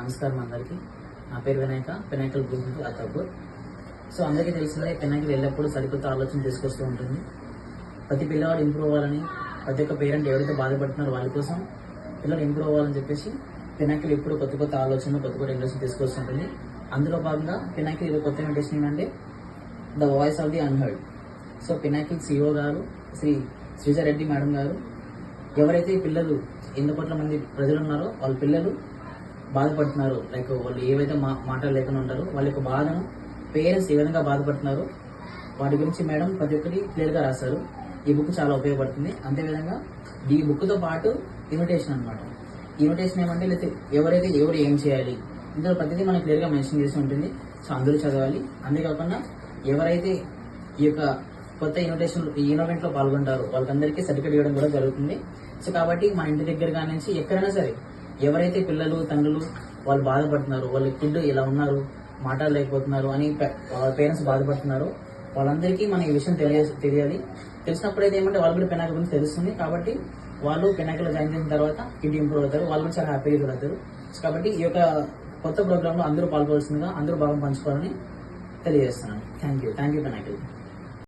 నమస్కారం అందరికీ. నా పేరు Vinayaka, Pinnacle group Attapur. So అందరికీ తెలిసిందే, పినాకిల్ ఎల్లప్పుడూ సరికొత్త ఆలోచన తీసుకొస్తూ ఉంటుంది. ప్రతి పిల్లవాడు ఇంప్రూవ్ అవ్వాలని, ప్రతి ఒక్క పేరెంట్ ఎవరైతే బాధపడుతున్నారో వాళ్ళ కోసం పిల్లలు ఇంప్రూవ్ అవ్వాలని చెప్పేసి పినాకిల్ ఎప్పుడు కొత్త కొత్త ఆలోచనలు, కొత్త కొత్త ఇండస్ట్రీ తీసుకొస్తుంటుంది. అందులో భాగంగా పినాకిల్ ఇది కొత్త ఇండస్ట్రీ ఏంటంటే the voice of the unheard. So Pinnacle CEO గారు శ్రీ శ్రీజారెడ్డి మేడం గారు ఎవరైతే పిల్లలు 8 కోట్ల మంది ప్రజలు ఉన్నారో వాళ్ళ పిల్లలు బాధపడుతున్నారు, లైక్ వాళ్ళు ఏవైతే మాటలు లేకుండా ఉంటారో వాళ్ళ యొక్క బాధను పేరెంట్స్ ఏ విధంగా బాధపడుతున్నారో వాటి గురించి మేడం ప్రతి ఒక్కటి క్లియర్గా రాశారు. ఈ బుక్ చాలా ఉపయోగపడుతుంది. అంతేవిధంగా ఈ బుక్తో పాటు ఇన్విటేషన్ అనమాట. ఇన్విటేషన్ ఏమంటే ఎవరైతే ఎవరు ఏం చేయాలి ఇందులో ప్రతిదీ మనకు క్లియర్గా మెన్షన్ చేసి ఉంటుంది. సో అందరూ చదవాలి. అంతేకాకుండా ఎవరైతే ఈ యొక్క కొత్త ఈ ఈవెంట్లో పాల్గొంటారో వాళ్ళకందరికీ సర్టిఫికేట్ ఇవ్వడం కూడా జరుగుతుంది. సో కాబట్టి మన ఇంటి దగ్గర నుంచి ఎక్కడైనా సరే ఎవరైతే పిల్లలు తండ్రులు వాళ్ళు బాధపడుతున్నారు, వాళ్ళ కిడ్ ఇలా ఉన్నారు, మాట్లాడలేకపోతున్నారు అని పేరెంట్స్ బాధపడుతున్నారు, వాళ్ళందరికీ మన ఈ విషయం తెలియాలి. తెలిసినప్పుడైతే ఏమంటే వాళ్ళు కూడా పినాకిల్ గురించి తెలుస్తుంది. కాబట్టి వాళ్ళు పినాకిల్ జాయిన్ చేసిన తర్వాత కిడ్ ఇంప్రూవ్ అవుతారు, వాళ్ళు కూడా చాలా హ్యాపీగా ఫీల్ అవుతారు. కాబట్టి ఈ యొక్క కొత్త ప్రోగ్రాంలో అందరూ పాల్గొవలసిందిగా, అందరూ భాగం పంచుకోవాలని తెలియజేస్తున్నాను. Thank you Pinnacle.